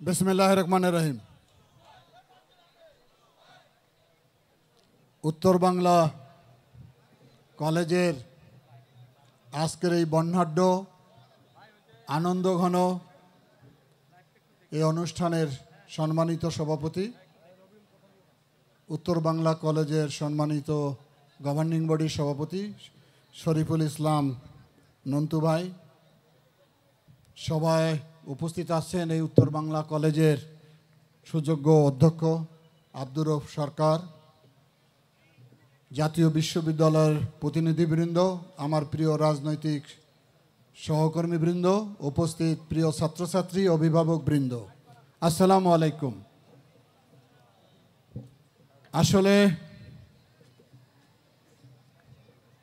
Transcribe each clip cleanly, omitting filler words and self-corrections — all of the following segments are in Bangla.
বিসমিল্লাহির রহমানির রহিম। উত্তর বাংলা কলেজের আজকের এই বর্ণাঢ্য আনন্দঘন এই অনুষ্ঠানের সম্মানিত সভাপতি, উত্তর বাংলা কলেজের সম্মানিত গভর্নিং বডির সভাপতি শরীফুল ইসলাম নন্তু ভাই, সবাই উপস্থিত আছেন এই উত্তর বাংলা কলেজের সুযোগ্য অধ্যক্ষ আব্দুর রউফ সরকার, জাতীয় বিশ্ববিদ্যালয়ের প্রতিনিধিবৃন্দ, আমার প্রিয় রাজনৈতিক সহকর্মীবৃন্দ, উপস্থিত প্রিয় ছাত্রছাত্রী, অভিভাবকবৃন্দ, আসসালামু আলাইকুম। আসলে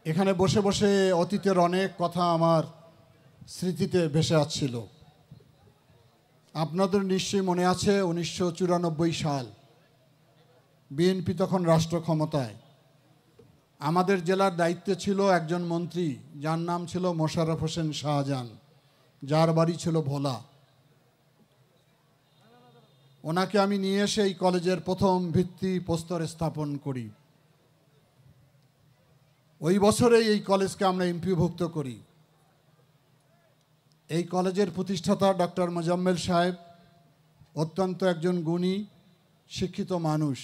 এখানে বসে বসে অতীতের অনেক কথা আমার স্মৃতিতে ভেসে আসছিল। আপনাদের নিশ্চয়ই মনে আছে 1994 সাল, বিএনপি তখন রাষ্ট্র ক্ষমতায়। আমাদের জেলার দায়িত্বে ছিল একজন মন্ত্রী, যার নাম ছিল মোশাররফ হোসেন শাহজাহান, যার বাড়ি ছিল ভোলা। ওনাকে আমি নিয়ে এসে এই কলেজের প্রথম ভিত্তি প্রস্তর স্থাপন করি। ওই বছরেই এই কলেজকে আমরা এমপিভুক্ত করি। এই কলেজের প্রতিষ্ঠাতা ডক্টর মোজাম্মেল সাহেব অত্যন্ত একজন গুণী শিক্ষিত মানুষ।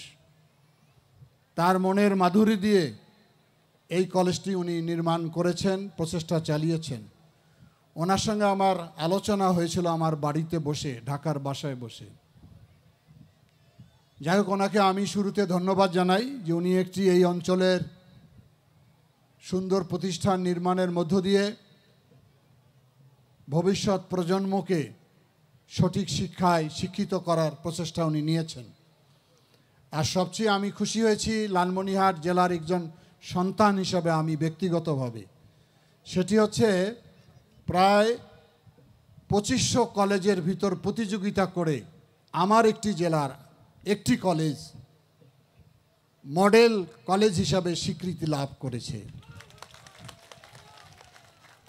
তার মনের মাধুরী দিয়ে এই কলেজটি উনি নির্মাণ করেছেন, প্রচেষ্টা চালিয়েছেন। ওনার সঙ্গে আমার আলোচনা হয়েছিল আমার বাড়িতে বসে, ঢাকার বাসায় বসে। যাই হোক, ওনাকে আমি শুরুতে ধন্যবাদ জানাই যে উনি একটি এই অঞ্চলের সুন্দর প্রতিষ্ঠান নির্মাণের মধ্য দিয়ে ভবিষ্যৎ প্রজন্মকে সঠিক শিক্ষায় শিক্ষিত করার প্রচেষ্টা উনি নিয়েছেন। আর সবচেয়ে আমি খুশি হয়েছি লালমনিরহাট জেলার একজন সন্তান হিসাবে আমি ব্যক্তিগতভাবে, সেটি হচ্ছে প্রায় 2500 কলেজের ভিতর প্রতিযোগিতা করে আমার একটি জেলার একটি কলেজ মডেল কলেজ হিসাবে স্বীকৃতি লাভ করেছে।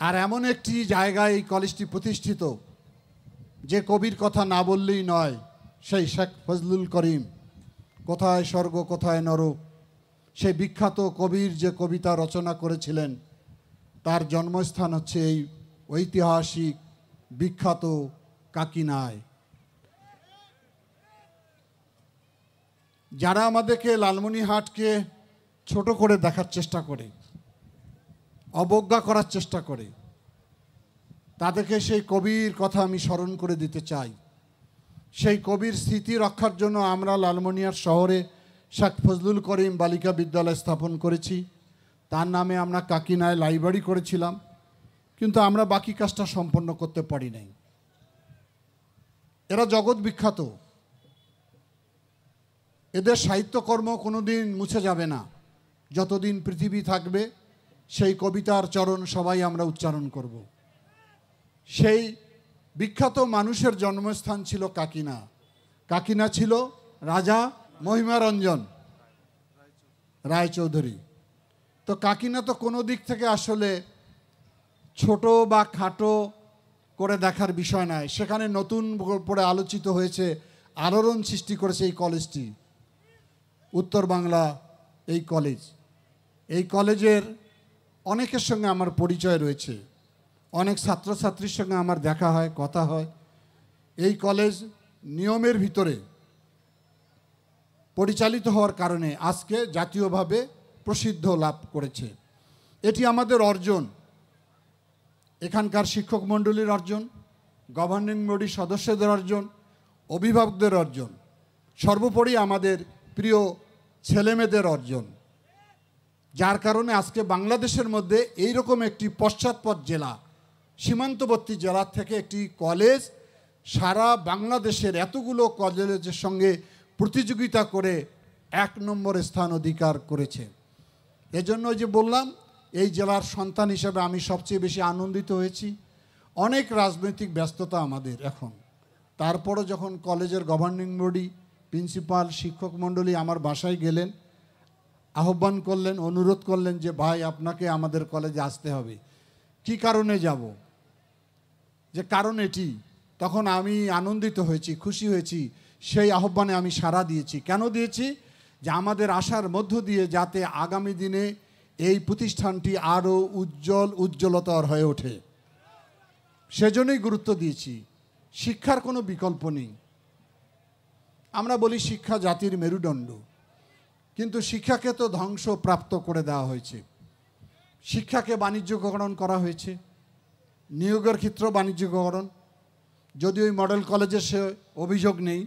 আর এমন একটি জায়গায় এই কলেজটি প্রতিষ্ঠিত যে কবির কথা না বললেই নয়, সেই শেখ ফজলুল করিম, কোথায় স্বর্গ কোথায় নরক, সেই বিখ্যাত কবির যে কবিতা রচনা করেছিলেন, তার জন্মস্থান হচ্ছে এই ঐতিহাসিক বিখ্যাত কাকিনায়। যারা আমাদেরকে লালমনিরহাটকে ছোট করে দেখার চেষ্টা করে, অবজ্ঞা করার চেষ্টা করে, তাদেরকে সেই কবির কথা আমি স্মরণ করে দিতে চাই। সেই কবির স্মৃতি রক্ষার জন্য আমরা লালমনিরহাট শহরে শেখ ফজলুল করিম বালিকা বিদ্যালয় স্থাপন করেছি। তার নামে আমরা কাকিনায় লাইব্রেরি করেছিলাম, কিন্তু আমরা বাকি কাজটা সম্পন্ন করতে পারি নাই। এরা জগৎ বিখ্যাত, এদের সাহিত্যকর্ম কোনোদিন মুছে যাবে না। যতদিন পৃথিবী থাকবে সেই কবিতার চরণ সবাই আমরা উচ্চারণ করব। সেই বিখ্যাত মানুষের জন্মস্থান ছিল কাকিনা। কাকিনা ছিল রাজা মহিমারঞ্জন রায়চৌধুরী। তো কাকিনা তো কোনো দিক থেকে আসলে ছোট বা খাটো করে দেখার বিষয় নয়। সেখানে নতুন করে আলোচিত হয়েছে, আলোড়ন সৃষ্টি করেছে এই কলেজটি, উত্তর বাংলা এই কলেজ। এই কলেজের অনেকের সঙ্গে আমার পরিচয় রয়েছে, অনেক ছাত্রছাত্রীর সঙ্গে আমার দেখা হয়, কথা হয়। এই কলেজ নিয়মের ভিতরে পরিচালিত হওয়ার কারণে আজকে জাতীয়ভাবে প্রসিদ্ধ লাভ করেছে। এটি আমাদের অর্জন, এখানকার শিক্ষক মণ্ডলীর অর্জন, গভর্নিং বডির সদস্যদের অর্জন, অভিভাবকদের অর্জন, সর্বোপরি আমাদের প্রিয় ছেলেমেয়েদের অর্জন। যার কারণে আজকে বাংলাদেশের মধ্যে এইরকম একটি পশ্চাৎপদ জেলা, সীমান্তবর্তী জেলার থেকে একটি কলেজ সারা বাংলাদেশের এতগুলো কলেজের সঙ্গে প্রতিযোগিতা করে 1 নম্বর স্থান অধিকার করেছে। এজন্য যে বললাম, এই জেলার সন্তান হিসেবে আমি সবচেয়ে বেশি আনন্দিত হয়েছি। অনেক রাজনৈতিক ব্যস্ততা আমাদের এখন, তারপরও যখন কলেজের গভর্নিং বডি, প্রিন্সিপাল, শিক্ষক মণ্ডলী আমার বাসায় গেলেন, আহ্বান করলেন, অনুরোধ করলেন যে ভাই আপনাকে আমাদের কলেজে আসতে হবে। কি কারণে যাব? যে কারণ এটি তখন আমি আনন্দিত হয়েছি, খুশি হয়েছি। সেই আহ্বানে আমি সাড়া দিয়েছি। কেন দিয়েছি? যে আমাদের আশার মধ্য দিয়ে যাতে আগামী দিনে এই প্রতিষ্ঠানটি আরও উজ্জ্বলতর হয়ে ওঠে, সেজন্যই গুরুত্ব দিয়েছি। শিক্ষার কোনো বিকল্প নেই। আমরা বলি শিক্ষা জাতির মেরুদণ্ড, কিন্তু শিক্ষাকে তো ধ্বংসপ্রাপ্ত করে দেওয়া হয়েছে। শিক্ষাকে বাণিজ্যকরণ করা হয়েছে, নিয়োগের ক্ষেত্র বাণিজ্যকরণ। যদিও ওই মডেল কলেজে সে অভিযোগ নেই,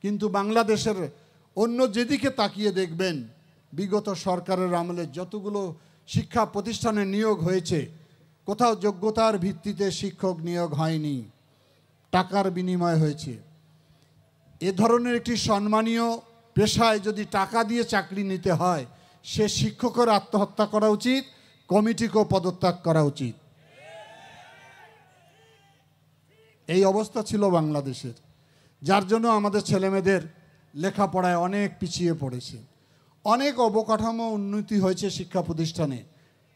কিন্তু বাংলাদেশের অন্য যেদিকে তাকিয়ে দেখবেন, বিগত সরকারের আমলে যতগুলো শিক্ষা প্রতিষ্ঠানে নিয়োগ হয়েছে, কোথাও যোগ্যতার ভিত্তিতে শিক্ষক নিয়োগ হয়নি, টাকার বিনিময় হয়েছে। এ ধরনের একটি সম্মানীয় পেশায় যদি টাকা দিয়ে চাকরি নিতে হয়, সে শিক্ষকের আত্মহত্যা করা উচিত, কমিটিকেও পদত্যাগ করা উচিত। এই অবস্থা ছিল বাংলাদেশের, যার জন্য আমাদের ছেলেমেয়েদের লেখাপড়ায় অনেক পিছিয়ে পড়েছে। অনেক অবকাঠামো উন্নতি হয়েছে শিক্ষা প্রতিষ্ঠানে,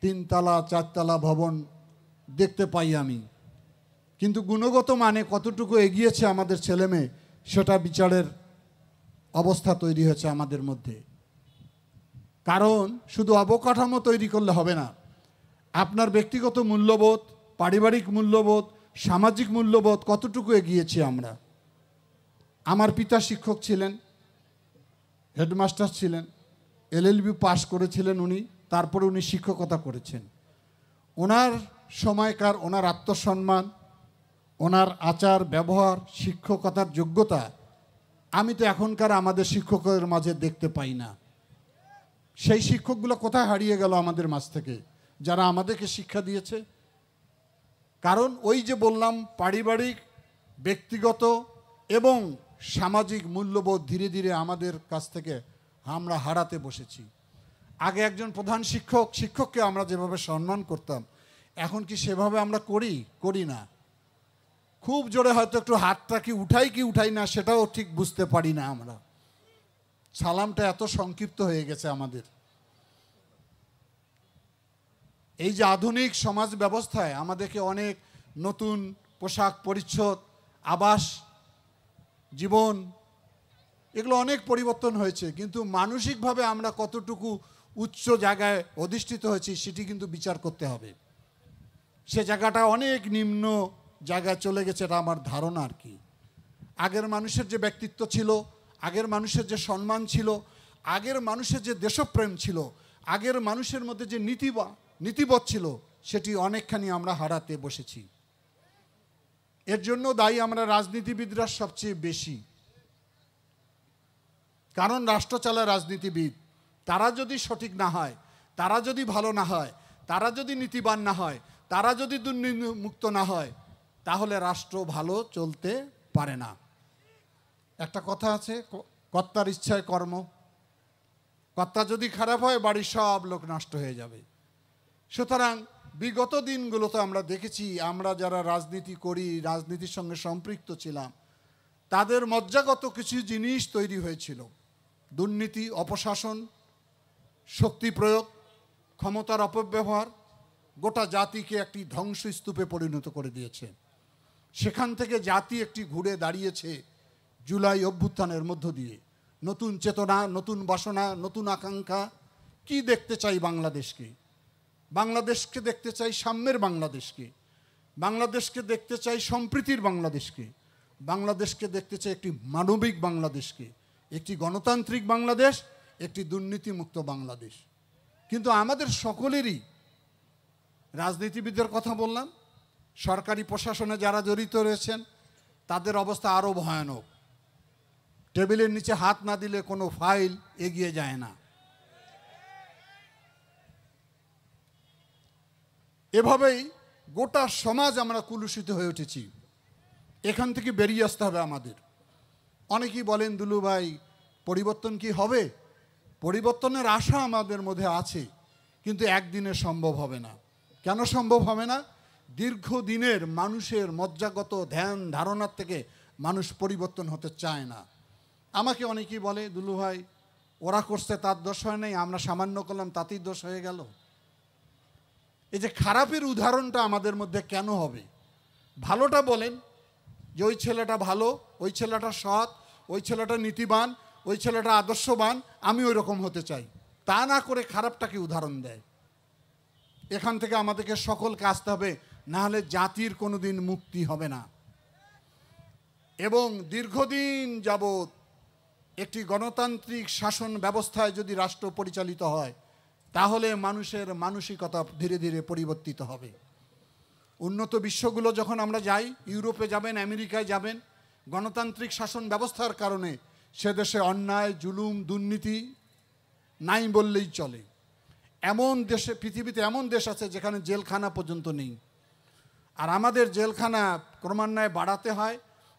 3 তলা 4 তলা ভবন দেখতে পাই আমি, কিন্তু গুণগত মানে কতটুকু এগিয়েছে আমাদের ছেলেমেয়ে, সেটা বিচারের অবস্থা তৈরি হয়েছে আমাদের মধ্যে। কারণ শুধু অবকাঠামো তৈরি করলে হবে না, আপনার ব্যক্তিগত মূল্যবোধ, পারিবারিক মূল্যবোধ, সামাজিক মূল্যবোধ কতটুকু এগিয়েছি আমরা। আমার পিতা শিক্ষক ছিলেন, হেডমাস্টার ছিলেন, LLB পাস করেছিলেন উনি, তারপরে উনি শিক্ষকতা করেছেন। ওনার সময়কার ওনার আত্মসম্মান, ওনার আচার ব্যবহার, শিক্ষকতার যোগ্যতা আমি তো এখনকার আমাদের শিক্ষকের মাঝে দেখতে পাই না। সেই শিক্ষকগুলো কোথায় হারিয়ে গেল আমাদের মাঝ থেকে, যারা আমাদেরকে শিক্ষা দিয়েছে? কারণ ওই যে বললাম, পারিবারিক, ব্যক্তিগত এবং সামাজিক মূল্যবোধ ধীরে ধীরে আমাদের কাছ থেকে আমরা হারাতে বসেছি। আগে একজন প্রধান শিক্ষককে আমরা যেভাবে সম্মান করতাম, এখন কি সেভাবে আমরা করি না। খুব জোরে হয়তো একটু হাতটা কি উঠাই না সেটাও ঠিক বুঝতে পারি না আমরা। সালামটা এত সংক্ষিপ্ত হয়ে গেছে আমাদের। এই যে আধুনিক সমাজ ব্যবস্থায় আমাদেরকে অনেক নতুন পোশাক পরিচ্ছদ, আবাস, জীবন, এগুলো অনেক পরিবর্তন হয়েছে, কিন্তু মানসিকভাবে আমরা কতটুকু উচ্চ জায়গায় অধিষ্ঠিত হয়েছি সেটি কিন্তু বিচার করতে হবে। সে জায়গাটা অনেক নিম্ন জায়গায় চলে গেছে, এটা আমার ধারণা আর কি। আগের মানুষের যে ব্যক্তিত্ব ছিল, আগের মানুষের যে সম্মান ছিল, আগের মানুষের যে দেশপ্রেম ছিল, আগের মানুষের মধ্যে যে নীতিবোধ ছিল, সেটি অনেকখানি আমরা হারাতে বসেছি। এর জন্য দায়ী আমরা রাজনীতিবিদরা সবচেয়ে বেশি। কারণ রাষ্ট্র চালায় রাজনীতিবিদ। তারা যদি সঠিক না হয়, তারা যদি ভালো না হয়, তারা যদি নীতিবান না হয়, তারা যদি দুর্নীতিমুক্ত না হয়, তাহলে রাষ্ট্র ভালো চলতে পারে না। একটা কথা আছে, কর্তার ইচ্ছায় কর্ম। কর্তা যদি খারাপ হয়, বাড়ির সব লোক নষ্ট হয়ে যাবে। সুতরাং বিগত দিনগুলোতে আমরা দেখেছি, আমরা যারা রাজনীতি করি, রাজনীতির সঙ্গে সম্পৃক্ত ছিলাম, তাদের মজ্জাগত কিছু জিনিস তৈরি হয়েছিল। দুর্নীতি, অপশাসন, শক্তি প্রয়োগ, ক্ষমতার অপব্যবহার গোটা জাতিকে একটি ধ্বংসস্তূপে পরিণত করে দিয়েছে। সেখান থেকে জাতি একটি ঘুরে দাঁড়িয়েছে জুলাই অভ্যুত্থানের মধ্য দিয়ে। নতুন চেতনা, নতুন বাসনা, নতুন আকাঙ্ক্ষা। কি দেখতে চাই বাংলাদেশকে? বাংলাদেশকে দেখতে চাই সাম্যের বাংলাদেশকে, বাংলাদেশকে দেখতে চাই সম্প্রীতির বাংলাদেশকে, বাংলাদেশকে দেখতে চাই একটি মানবিক বাংলাদেশকে, একটি গণতান্ত্রিক বাংলাদেশ, একটি দুর্নীতিমুক্ত বাংলাদেশ। কিন্তু আমাদের সকলেরই, রাজনীতিবিদদের কথা বললাম, সরকারি প্রশাসনে যারা জড়িত রয়েছেন, তাদের অবস্থা আরও ভয়ানক। টেবিলের নিচে হাত না দিলে কোনো ফাইল এগিয়ে যায় না। এভাবেই গোটা সমাজ আমরা কুলুষিত হয়ে উঠেছি। এখান থেকে বেরিয়ে আসতে হবে আমাদের। অনেকেই বলেন, দুলু ভাই, পরিবর্তন কি হবে? পরিবর্তনের আশা আমাদের মধ্যে আছে, কিন্তু একদিনে সম্ভব হবে না। কেন সম্ভব হবে না? দীর্ঘদিনের মানুষের মজ্জাগত ধ্যান ধারণার থেকে মানুষ পরিবর্তন হতে চায় না। আমাকে অনেকেই বলে, দুলু ভাই, ওরা করছে তার দোষ হয় নাই, আমরা সামান্য করলাম তাতেই দোষ হয়ে গেল। এই যে খারাপের উদাহরণটা আমাদের মধ্যে কেন হবে? ভালোটা বলেন, যে ওই ছেলেটা ভালো, ওই ছেলেটা সৎ, ওই ছেলেটা নীতিবান, ওই ছেলেটা আদর্শবান, আমি ওই রকম হতে চাই। তা না করে খারাপটাকে উদাহরণ দেয়। এখান থেকে আমাদেরকে সকলকে আসতে হবে, না হলে জাতির কোনোদিন মুক্তি হবে না। এবং দীর্ঘদিন যাবৎ একটি গণতান্ত্রিক শাসন ব্যবস্থায় যদি রাষ্ট্র পরিচালিত হয়, তাহলে মানুষের মানসিকতা ধীরে ধীরে পরিবর্তিত হবে। উন্নত বিশ্বগুলো যখন আমরা যাই, ইউরোপে যাবেন, আমেরিকায় যাবেন, গণতান্ত্রিক শাসন ব্যবস্থার কারণে সে দেশে অন্যায়, জুলুম, দুর্নীতি নাই বললেই চলে। এমন দেশে, পৃথিবীতে এমন দেশ আছে যেখানে জেলখানা পর্যন্ত নেই। আর আমাদের জেলখানা ক্রমান্বয়ে বাড়াতে হয়,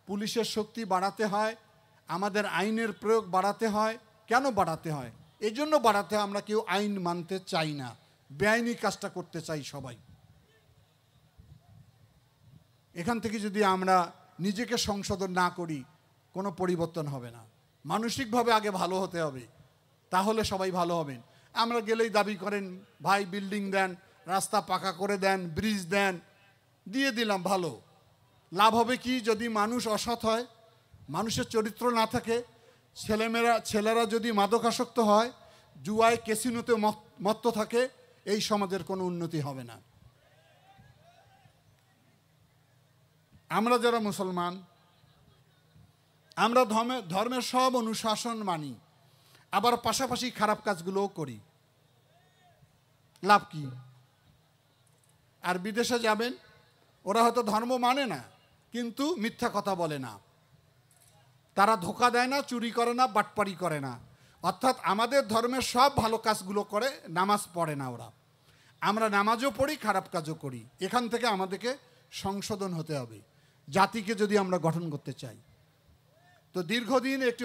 পুলিশের শক্তি বাড়াতে হয়, আমাদের আইনের প্রয়োগ বাড়াতে হয়। কেন বাড়াতে হয়? এই জন্য বাড়াতে হয়, আমরা কেউ আইন মানতে চাই না, বেআইনি কাজটা করতে চাই সবাই। এখান থেকে যদি আমরা নিজেকে সংশোধন না করি, কোনো পরিবর্তন হবে না। মানসিকভাবে আগে ভালো হতে হবে, তাহলে সবাই ভালো হবেন। আমরা গেলেই দাবি করেন, ভাই বিল্ডিং দেন, রাস্তা পাকা করে দেন, ব্রিজ দেন, দিয়ে দিলাম, ভালো। লাভ হবে কি যদি মানুষ অসৎ হয়, মানুষের চরিত্র না থাকে, ছেলেরা যদি মাদকাসক্ত হয়, জুয়ায় ক্যাসিনোতে মত্ত থাকে, এই সমাজের কোনো উন্নতি হবে না। আমরা যারা মুসলমান, আমরা ধর্মের সব অনুশাসন মানি, আবার পাশাপাশি খারাপ কাজগুলোও করি। লাভ কি? আর বিদেশে যাবেন, ওরা হয়তো ধর্ম মানে না, কিন্তু মিথ্যা কথা বলে না, তারা ধোঁকা দেয় না, চুরি করে না, বাটপারি করে না। অর্থাৎ আমাদের ধর্মের সব ভালো কাজগুলো করে, নামাজ পড়ে না ওরা। আমরা নামাজও পড়ি, খারাপ কাজও করি। এখান থেকে আমাদেরকে সংশোধন হতে হবে, জাতিকে যদি আমরা গঠন করতে চাই। তো দীর্ঘদিন একটি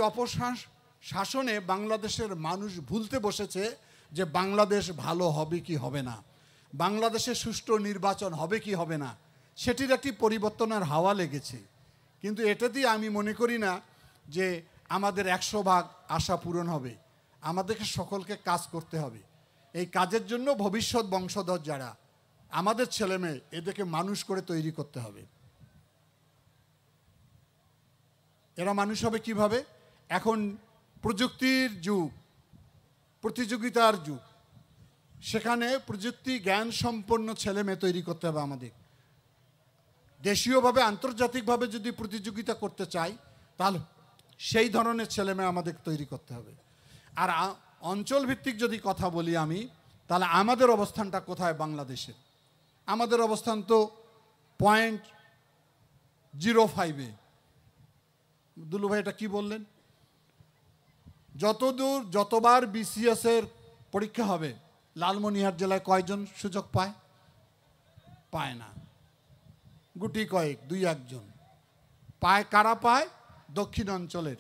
শাসনে বাংলাদেশের মানুষ ভুলতে বসেছে যে বাংলাদেশ ভালো হবে কি হবে না, বাংলাদেশে সুষ্ঠু নির্বাচন হবে কি হবে না, সেটির একটি পরিবর্তনের হাওয়া লেগেছে। কিন্তু এটাতেই আমি মনে করি না যে আমাদের 100% আশা পূরণ হবে। আমাদেরকে সকলকে কাজ করতে হবে। এই কাজের জন্য ভবিষ্যৎ বংশধর যারা আমাদের ছেলেমেয়ে, এদেরকে মানুষ করে তৈরি করতে হবে। এরা মানুষ হবে কিভাবে? এখন প্রযুক্তির যুগ, প্রতিযোগিতার যুগ, সেখানে প্রযুক্তি জ্ঞান সম্পন্ন ছেলে মেয়ে তৈরি করতে হবে আমাদের। দেশীয়ভাবে, আন্তর্জাতিকভাবে যদি প্রতিযোগিতা করতে চাই, তাহলে সেই ধরনের ছেলে মেয়ে আমাদের তৈরি করতে হবে। আর অঞ্চল ভিত্তিক যদি কথা বলি আমি, তাহলে আমাদের অবস্থানটা কোথায় বাংলাদেশে? আমাদের অবস্থান তো 0.05-এ। দুলু ভাই এটা কি বললেন? যতবার বিসিএসের পরীক্ষা হবে, লালমনিরহাট জেলায় কয়জন সুযোগ পায়? পায় না, গুটি কয়েক, 2-1 জন পায়। কারা পায়? দক্ষিণ অঞ্চলের।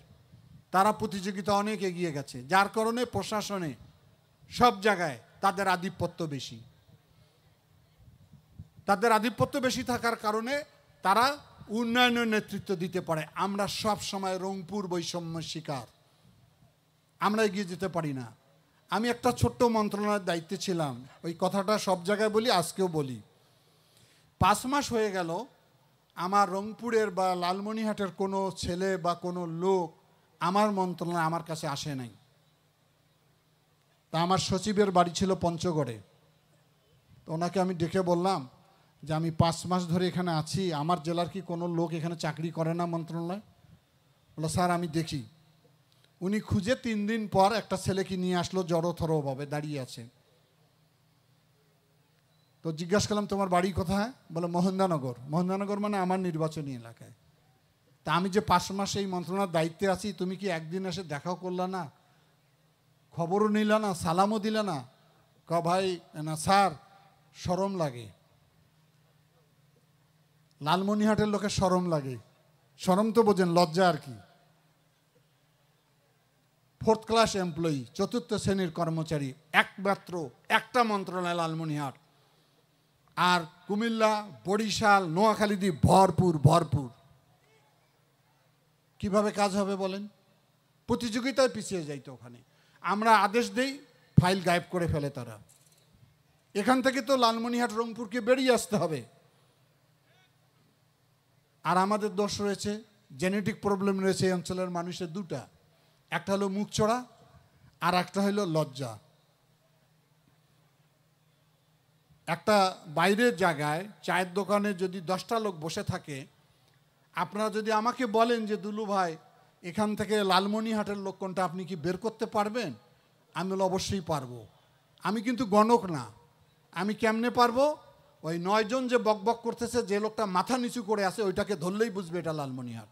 তারা প্রতিযোগিতা অনেক এগিয়ে গেছে, যার কারণে প্রশাসনে সব জায়গায় তাদের আধিপত্য বেশি। তাদের আধিপত্য বেশি থাকার কারণে তারা উন্নয়নের নেতৃত্ব দিতে পারে। আমরা সব সময় রংপুর বৈষম্যের শিকার, আমরা এগিয়ে যেতে পারি না। আমি একটা ছোট্ট মন্ত্রণালয়ের দায়িত্বে ছিলাম, ওই কথাটা সব জায়গায় বলি, আজকেও বলি। 5 মাস হয়ে গেল আমার রংপুরের বা লালমনিরহাটের কোনো ছেলে বা কোনো লোক আমার মন্ত্রণালয় আমার কাছে আসে নাই। তা আমার সচিবের বাড়ি ছিল পঞ্চগড়ে। তো ওনাকে আমি ডেকে বললাম যে আমি 5 মাস ধরে এখানে আছি, আমার জেলার কি কোনো লোক এখানে চাকরি করে না মন্ত্রণালয়? বললো স্যার আমি দেখি। উনি খুঁজে 3 দিন পর একটা ছেলেকে নিয়ে আসলো, জড়োথরভাবে দাঁড়িয়ে আছে। তো জিজ্ঞাসা করলাম তোমার বাড়ি কোথায়? বলে মহেন্দ্রনগর। মহেন্দ্রনগর মানে আমার নির্বাচনী এলাকায়। তা আমি যে 5 মাস এই মন্ত্রণালয়ের দায়িত্বে আছি, তুমি কি একদিন এসে দেখাও করলা না, খবরও নিলা না, সালামও দিলা না? ভাই না স্যার, শরম লাগে। লালমনিরহাটের লোকের শরম লাগে। শরম তো বোঝেন, লজ্জা আর কি। 4th ক্লাস এমপ্লয়ি, 4র্থ শ্রেণীর কর্মচারী, একমাত্র একটা মন্ত্রণালয় লালমনিরহাট। আর কুমিল্লা, বরিশাল, নোয়াখালী দিয়ে ভরপুর ভরপুর। কিভাবে কাজ হবে বলেন? প্রতিযোগিতায় পিছিয়ে যাইতো ওখানে। আমরা আদেশ দেই, ফাইল গায়েব করে ফেলে তারা। এখান থেকে তো লালমনিরহাট, রংপুরকে বেরিয়ে আসতে হবে। আর আমাদের দোষ রয়েছে, জেনেটিক প্রবলেম রয়েছে এই অঞ্চলের মানুষের দুটা, একটা হলো মুখ চড়া আর একটা হলো লজ্জা। একটা বাইরের জায়গায় চায়ের দোকানে যদি 10টা লোক বসে থাকে, আপনারা যদি আমাকে বলেন যে দুলু ভাই এখান থেকে লালমনিরহাটের লোক কোনটা, আপনি কি বের করতে পারবেন? আমি বলে অবশ্যই পারবো। আমি কিন্তু গণক না, আমি কেমনে পারবো? ওই 9 জন যে বকবক করতেছে, যে লোকটা মাথা নিচু করে আছে ওইটাকে ধরলেই বুঝবে এটা লালমনিরহাট।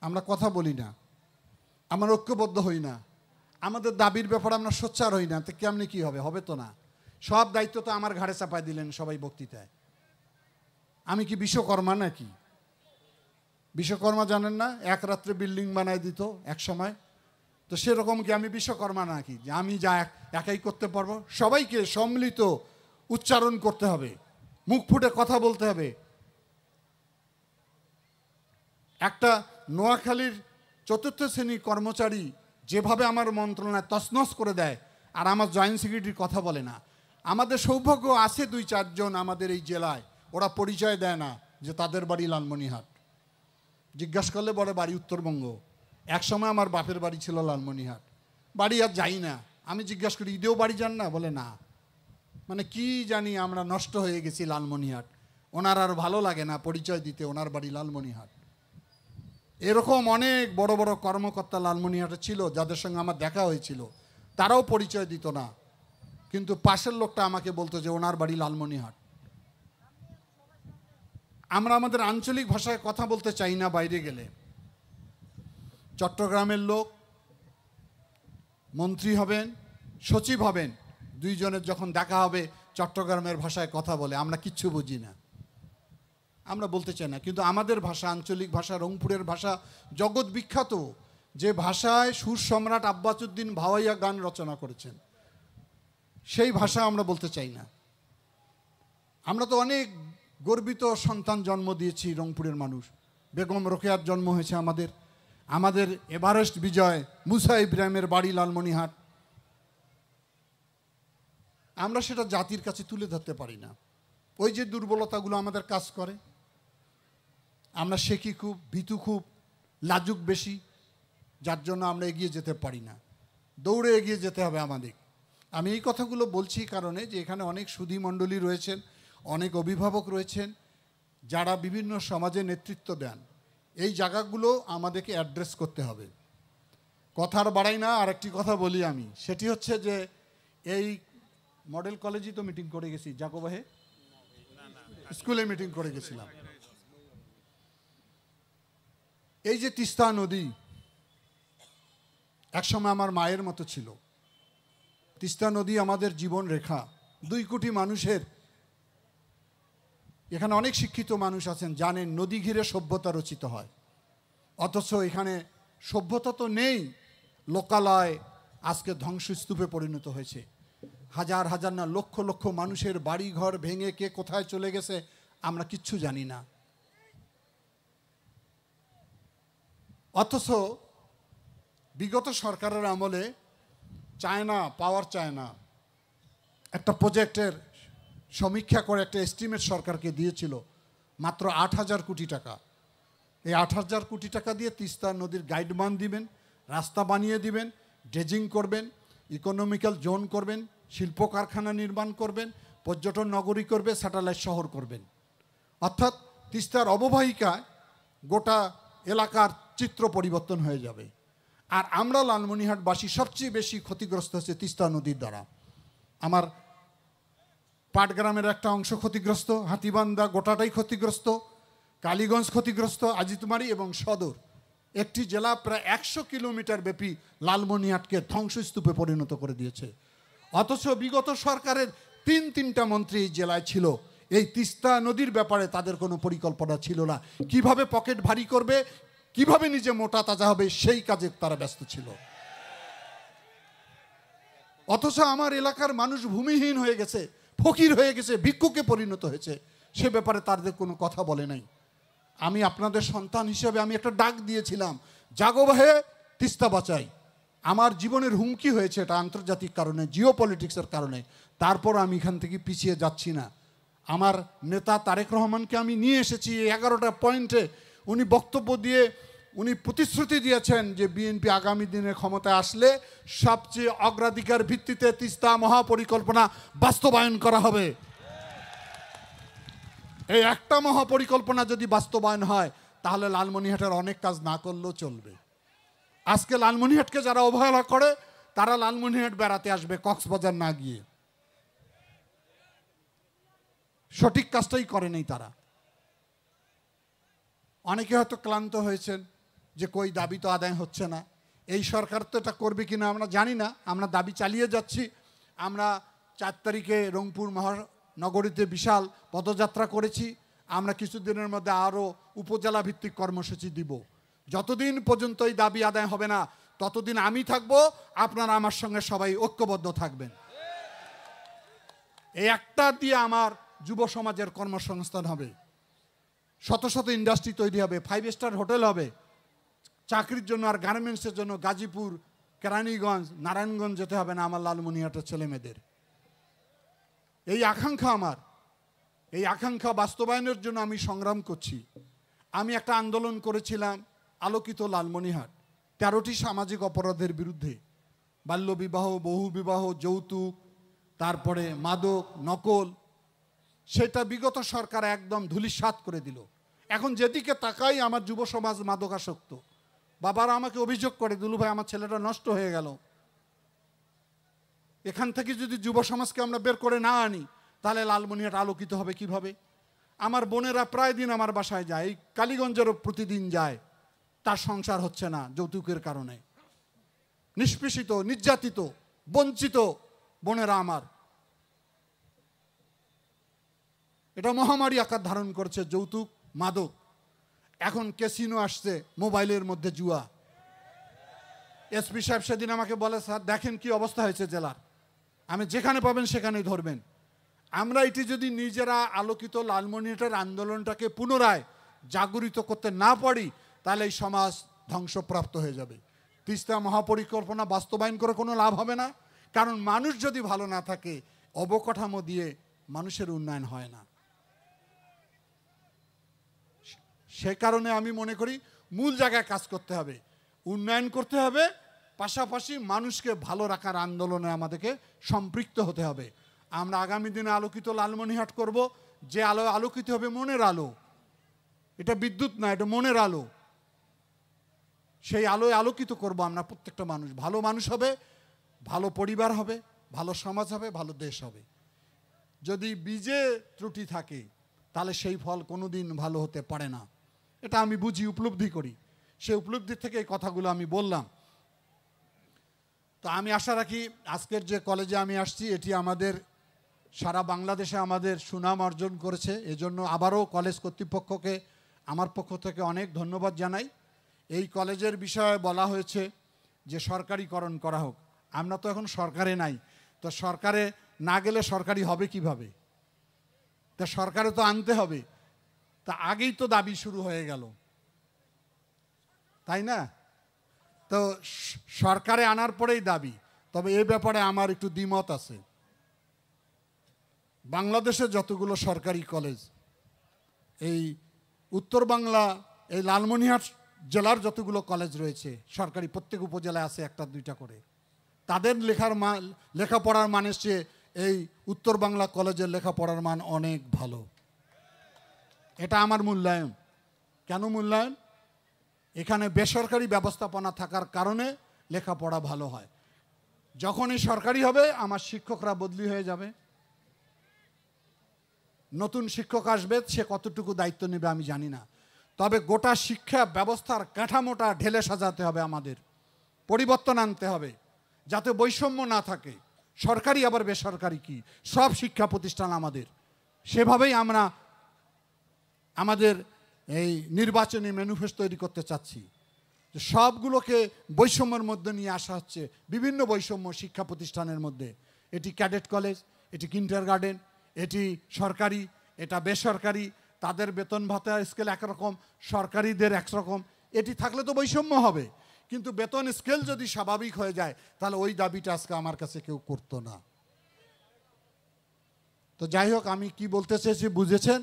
আমরা কথা বলি না, আমরা ঐক্যবদ্ধ হই না, আমাদের দাবির ব্যাপারে আমরা সোচ্চার হই না, তো কেমনি কি হবে? হবে তো না। সব দায়িত্ব তো আমার ঘাড়ে চাপায় দিলেন সবাই বক্তৃতায়। আমি কি বিশ্বকর্মা নাকি? বিশ্বকর্মা জানেন না, এক রাত্রে বিল্ডিং বানায় দিত এক সময়? তো সেরকম কি আমি বিশ্বকর্মা নাকি যে আমি যা একাই করতে পারবো? সবাইকে সম্মিলিত উচ্চারণ করতে হবে, মুখ ফুটে কথা বলতে হবে। একটা নোয়াখালীর 4র্থ শ্রেণীর কর্মচারী যেভাবে আমার মন্ত্রণালয় তছনছ করে দেয়, আর আমার জয়েন্ট সেক্রেটারির কথা বলে না। আমাদের সৌভাগ্য আছে 2-4 জন আমাদের এই জেলায়, ওরা পরিচয় দেয় না যে তাদের বাড়ি লালমনিরহাট। জিজ্ঞাসা করলে বলে বাড়ি উত্তরবঙ্গ। এক সময় আমার বাপের বাড়ি ছিল লালমনিরহাট, বাড়ি আর যাই না। আমি জিজ্ঞাসা করি ঈদেও বাড়ি যান না? বলে না। মানে কি জানি আমরা নষ্ট হয়ে গেছি লালমনিরহাট, ওনার আর ভালো লাগে না পরিচয় দিতে ওনার বাড়ি লালমনিরহাট। এরকম অনেক বড় বড় কর্মকর্তা লালমনিরহাটে ছিল যাদের সঙ্গে আমার দেখা হয়েছিল, তারাও পরিচয় দিত না, কিন্তু পাশের লোকটা আমাকে বলতো যে ওনার বাড়ি লালমনিরহাট। আমরা আমাদের আঞ্চলিক ভাষায় কথা বলতে চাই না বাইরে গেলে। চট্টগ্রামের লোক মন্ত্রী হবেন, সচিব হবেন, 2 জনের যখন দেখা হবে চট্টগ্রামের ভাষায় কথা বলে, আমরা কিচ্ছু বুঝি না, আমরা বলতে চাই না। কিন্তু আমাদের ভাষা, আঞ্চলিক ভাষা, রংপুরের ভাষা জগৎ বিখ্যাত, যে ভাষায় সুর সম্রাট আব্বাসউদ্দিন ভাওয়াইয়া গান রচনা করেছেন, সেই ভাষা আমরা বলতে চাই না। আমরা তো অনেক গর্বিত সন্তান জন্ম দিয়েছি রংপুরের মানুষ। বেগম রোকেয়ার জন্ম হয়েছে আমাদের, আমাদের এভারেস্ট বিজয় মুসা ইব্রাহিমের বাড়ি লালমনিরহাট। আমরা সেটা জাতির কাছে তুলে ধরতে পারি না। ওই যে দুর্বলতাগুলো আমাদের কাজ করে, আমরা শেখি খুব, ভীতু খুব, লাজুক বেশি, যার জন্য আমরা এগিয়ে যেতে পারি না। দৌড়ে এগিয়ে যেতে হবে আমাদের। আমি এই কথাগুলো বলছি কারণে যে এখানে অনেক সুধী মণ্ডলী রয়েছেন, অনেক অভিভাবক রয়েছেন যারা বিভিন্ন সমাজে নেতৃত্ব দেন। এই জায়গাগুলো আমাদেরকে অ্যাড্রেস করতে হবে। কথার বাড়াই না, আরেকটি কথা বলি আমি, সেটি হচ্ছে যে এই মডেল কলেজেই তো মিটিং করে গেছি, জাকোবাহে স্কুলে মিটিং করে গেছিলাম। এই যে তিস্তা নদী একসময় আমার মায়ের মতো ছিল। তিস্তা নদী আমাদের জীবন রেখা, 2 কোটি মানুষের। এখানে অনেক শিক্ষিত মানুষ আছেন, জানেন নদী ঘিরে সভ্যতা রচিত হয়, অথচ এখানে সভ্যতা তো নেই। লোকালয় আজকে ধ্বংসস্তূপে পরিণত হয়েছে। হাজার হাজার না লক্ষ লক্ষ মানুষের বাড়ি ঘর ভেঙে কে কোথায় চলে গেছে আমরা কিচ্ছু জানি না। অথচ বিগত সরকারের আমলে চায়না পাওয়ার, চায়না একটা প্রজেক্টের সমীক্ষা করে একটা এস্টিমেট সরকারকে দিয়েছিল মাত্র 8,000 কোটি টাকা। এই 8,000 কোটি টাকা দিয়ে তিস্তা নদীর গাইডবান দিবেন, রাস্তা বানিয়ে দিবেন, ড্রেজিং করবেন, ইকোনমিক্যাল জোন করবেন, শিল্প কারখানা নির্মাণ করবেন, পর্যটন নগরী করবে, স্যাটেলাইট শহর করবেন। অর্থাৎ তিস্তার অববাহিকায় গোটা এলাকার চিত্র পরিবর্তন হয়ে যাবে। আর আমরা লালমনিরহাটবাসী সবচেয়ে বেশি ক্ষতিগ্রস্ত হচ্ছে তিস্তা নদীর দ্বারা। আমার পাটগ্রামের একটা অংশ ক্ষতিগ্রস্ত, হাতিবান্ধা গোটাটাই ক্ষতিগ্রস্ত, কালীগঞ্জ ক্ষতিগ্রস্ত, আজিতমারি এবং সদর, একটি জেলা প্রায় 100 কিলোমিটার ব্যাপী লালমনিরহাটকে ধ্বংসস্তূপে পরিণত করে দিয়েছে। অথচ বিগত সরকারের 3টা মন্ত্রী এই জেলায় ছিল, এই তিস্তা নদীর ব্যাপারে তাদের কোনো পরিকল্পনা ছিল না। কিভাবে পকেট ভারী করবে, কিভাবে নিজে মোটা তাজা হবে, সেই কাজে তারা ব্যস্ত ছিল। অথচ আমার এলাকার মানুষ ভূমিহীন হয়ে গেছে, ফকির হয়ে গেছে, ভিক্ষুকে পরিণত হয়েছে, সে ব্যাপারে তাদের কোনো কথা বলে নাই। আমি আপনাদের সন্তান হিসেবে আমি একটা ডাক দিয়েছিলাম, জাগোবাহে তিস্তা বাঁচাই। আমার জীবনের হুমকি হয়েছে এটা আন্তর্জাতিক কারণে, জিওপলিটিক্সের কারণে। তারপর আমি এখান থেকে পিছিয়ে যাচ্ছি না। আমার নেতা তারেক রহমানকে আমি নিয়ে এসেছি 11টা পয়েন্টে। উনি বক্তব্য দিয়ে উনি প্রতিশ্রুতি দিয়েছেন যে বিএনপি আগামী দিনে ক্ষমতায় আসলে সবচেয়ে অগ্রাধিকার ভিত্তিতে তিস্তা মহাপরিকল্পনা বাস্তবায়ন করা হবে। এই একটা মহাপরিকল্পনা যদি বাস্তবায়ন হয় তাহলে লালমনিরহাটের অনেক কাজ না করলেও চলবে। আজকে লালমনিরহাটকে যারা অবহেলা করে তারা লালমনিরহাট বেড়াতে আসবে কক্সবাজার না গিয়ে, সঠিক কাজটাই করেনি তারা। অনেকে হয়তো ক্লান্ত হয়েছেন যে কই দাবি তো আদায় হচ্ছে না। এই সরকার তো এটা করবে কিনা আমরা জানি না, আমরা দাবি চালিয়ে যাচ্ছি। আমরা 4 তারিখে রংপুর মহানগরীতে বিশাল পদযাত্রা করেছি। আমরা কিছুদিনের মধ্যে আরও উপজেলা ভিত্তিক কর্মসূচি দিব। যতদিন পর্যন্ত এই দাবি আদায় হবে না ততদিন আমি থাকব, আপনারা আমার সঙ্গে সবাই ঐক্যবদ্ধ থাকবেন। এই একটা দিয়ে আমার যুব সমাজের কর্মসংস্থান হবে, শত শত ইন্ডাস্ট্রি তৈরি হবে, 5 স্টার হোটেল হবে। চাকরির জন্য আর গার্মেন্টসের জন্য গাজীপুর, কেরানীগঞ্জ, নারায়ণগঞ্জ যেতে হবে না আমার লালমনিরহাটের ছেলেমেয়েদের। এই আকাঙ্ক্ষা আমার, এই আকাঙ্ক্ষা বাস্তবায়নের জন্য আমি সংগ্রাম করছি। আমি একটা আন্দোলন করেছিলাম আলোকিত লালমনিরহাট, 13টি সামাজিক অপরাধের বিরুদ্ধে। বাল্যবিবাহ, বহুবিবাহ, যৌতুক, তারপরে মাদক, নকল, সেটা বিগত সরকার একদম ধূলিসাৎ করে দিল। এখন যেদিকে তাকাই আমার যুব সমাজ মাদকাসক্ত। বাবারা আমাকে অভিযোগ করে, দুলু ভাই আমার ছেলেটা নষ্ট হয়ে গেল। এখান থেকে যদি যুব সমাজকে আমরা বের করে না আনি তাহলে লালমনিরহাট আলোকিত হবে কিভাবে? আমার বোনেরা প্রায় দিন আমার বাসায় যায়, এই কালীগঞ্জেরও প্রতিদিন যায়, তার সংসার হচ্ছে না যৌতুকের কারণে। নিষ্পেষিত, নির্যাতিত, বঞ্চিত বোনেরা আমার। এটা মহামারী আকার ধারণ করছে যৌতুক, মাদক। এখন ক্যাসিনো আসছে, মোবাইলের মধ্যে জুয়া। এসপি সাহেব সেদিন আমাকে বলে, স্যার দেখেন কি অবস্থা হয়েছে জেলার, আমি যেখানে পাবেন সেখানেই ধরবেন। আমরা এটি যদি নিজেরা আলোকিত লালমনিরহাটের আন্দোলনটাকে পুনরায় জাগরিত করতে না পারি তাহলে এই সমাজ ধ্বংসপ্রাপ্ত হয়ে যাবে। তিস্তা মহাপরিকল্পনা বাস্তবায়ন করে কোনো লাভ হবে না, কারণ মানুষ যদি ভালো না থাকে অবকাঠামো দিয়ে মানুষের উন্নয়ন হয় না। সে কারণে আমি মনে করি মূল জায়গায় কাজ করতে হবে, উন্নয়ন করতে হবে, পাশাপাশি মানুষকে ভালো রাখার আন্দোলনে আমাদেরকে সম্পৃক্ত হতে হবে। আমরা আগামী দিনে আলোকিত লালমনিরহাট করব, যে আলো আলোকিত হবে মনের আলো, এটা বিদ্যুৎ না, এটা মনের আলো। সেই আলোয় আলোকিত করব আমরা প্রত্যেকটা মানুষ। ভালো মানুষ হবে, ভালো পরিবার হবে, ভালো সমাজ হবে, ভালো দেশ হবে। যদি বীজে ত্রুটি থাকে তাহলে সেই ফল কোনোদিন ভালো হতে পারে না। এটা আমি বুঝি, উপলব্ধি করি। সেই উপলব্ধি থেকে এই কথাগুলো আমি বললাম। তো আমি আশা রাখি আজকের যে কলেজে আমি আসছি এটি আমাদের সারা বাংলাদেশে আমাদের সুনাম অর্জন করেছে। এজন্য আবারও কলেজ কর্তৃপক্ষকে আমার পক্ষ থেকে অনেক ধন্যবাদ জানাই। এই কলেজের বিষয়ে বলা হয়েছে যে সরকারিকরণ করা হোক। আমরা তো এখন সরকারে নাই, তো সরকারে না গেলে সরকারি হবে কিভাবে? তা সরকারে তো আনতে হবে, তা আগেই তো দাবি শুরু হয়ে গেল, তাই না? তো সরকারে আনার পরেই দাবি। তবে এ ব্যাপারে আমার একটু দ্বিমত আছে। বাংলাদেশে যতগুলো সরকারি কলেজ, এই উত্তর বাংলা, এই লালমনিরহাট জেলার যতগুলো কলেজ রয়েছে সরকারি, প্রত্যেক উপজেলায় আছে 1-2টা করে, তাদের লেখাপড়ার মানের চেয়ে এই উত্তর বাংলা কলেজের লেখাপড়ার মান অনেক ভালো। এটা আমার মূল্যায়ন। কেন মূল্যায়ন? এখানে বেসরকারি ব্যবস্থাপনা থাকার কারণে লেখাপড়া ভালো হয়। যখনই সরকারি হবে আমার শিক্ষকরা বদলি হয়ে যাবে, নতুন শিক্ষক আসবে, সে কতটুকু দায়িত্ব নেবে আমি জানি না। তবে গোটা শিক্ষা ব্যবস্থার কাঠামোটা ঢেলে সাজাতে হবে, আমাদের পরিবর্তন আনতে হবে যাতে বৈষম্য না থাকে। সরকারি আবার বেসরকারি কি, সব শিক্ষা প্রতিষ্ঠান আমাদের। সেভাবেই আমরা আমাদের এই নির্বাচনী ম্যানিফেস্টো তৈরি করতে চাচ্ছি। সবগুলোকে বৈষম্যের মধ্যে নিয়ে আসা হচ্ছে, বিভিন্ন বৈষম্য শিক্ষা প্রতিষ্ঠানের মধ্যে। এটি ক্যাডেট কলেজ, এটি কিন্ডারগার্টেন, এটি সরকারি, এটা বেসরকারি, তাদের বেতন ভাতা স্কেল একরকম, সরকারিদের একরকম। এটি থাকলে তো বৈষম্য হবে, কিন্তু বেতন স্কেল যদি স্বাভাবিক হয়ে যায় তাহলে ওই দাবিটা আজকে আমার কাছে কেউ করতো না। তো যাই হোক, আমি কি বলতে চেয়েছি বুঝেছেন।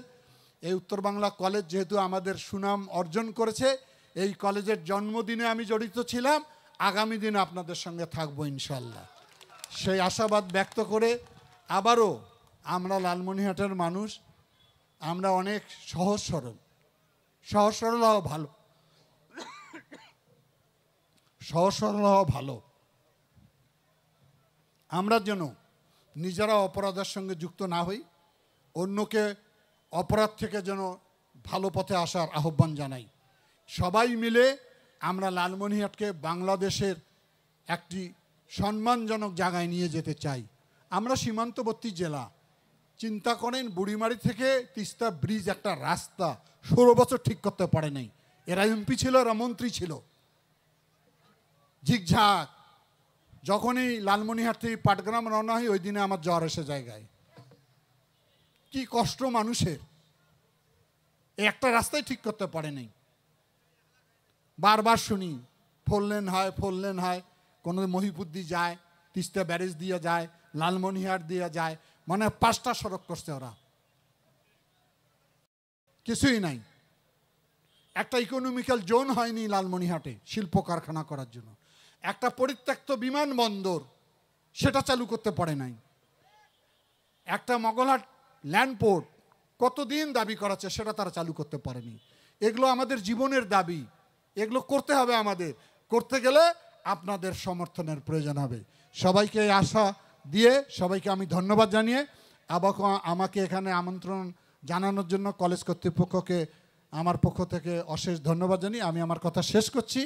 এই উত্তর বাংলা কলেজ যেহেতু আমাদের সুনাম অর্জন করেছে, এই কলেজের জন্মদিনে আমি জড়িত ছিলাম, আগামী দিনে আপনাদের সঙ্গে থাকবো ইনশাল্লাহ। সেই আশাবাদ ব্যক্ত করে আবারও আমরা লালমনিরহাটের মানুষ, আমরা অনেক সহজ সরল হওয়া ভালো, সহজ সরল হওয়া ভালো। আমরা যেন নিজেরা অপরাধের সঙ্গে যুক্ত না হই, অন্যকে অপরাধ থেকে যেন ভালো পথে আসার আহ্বান জানাই। সবাই মিলে আমরা লালমনিরহাটকে বাংলাদেশের একটি সম্মানজনক জায়গায় নিয়ে যেতে চাই। আমরা সীমান্তবর্তী জেলা, চিন্তা করেন বুড়িমারি থেকে তিস্তা ব্রিজ একটা রাস্তা 16 বছর ঠিক করতে পারে নাই। এরা এমপি ছিল, এরা মন্ত্রী ছিল, ঝিকঝাক। যখনই লালমনিরহাট থেকে পাটগ্রাম রওনা হয়, ওই দিনে আমার জ্বর এসে জায়গায়। কি কষ্ট মানুষের, একটা রাস্তায় ঠিক করতে পারে নাই। বারবার শুনি ফোর লেন হয়, কোনো মহিপুদ্দি যায়, তিস্তা ব্যারেজ দিয়ে যায়, লালমনিরহাট দিয়ে যায়, মানে 5টা সড়ক করছে ওরা। কিছুই নাই। একটা ইকোনমিক্যাল জোন হয়নি লালমনিরহাটে শিল্প কারখানা করার জন্য। একটা পরিত্যক্ত বিমানবন্দর, সেটা চালু করতে পারে নাই। একটা মগলহাট ল্যান্ডপোর্ট কতদিন দাবি করাচ্ছে, সেটা তারা চালু করতে পারেনি। এগুলো আমাদের জীবনের দাবি, এগুলো করতে হবে। আমাদের করতে গেলে আপনাদের সমর্থনের প্রয়োজন হবে। সবাইকে আশা দিয়ে সবাইকে আমি ধন্যবাদ জানিয়ে আমাকে এখানে আমন্ত্রণ জানানোর জন্য কলেজ কর্তৃপক্ষকে আমার পক্ষ থেকে অশেষ ধন্যবাদ জানিয়ে আমি আমার কথা শেষ করছি।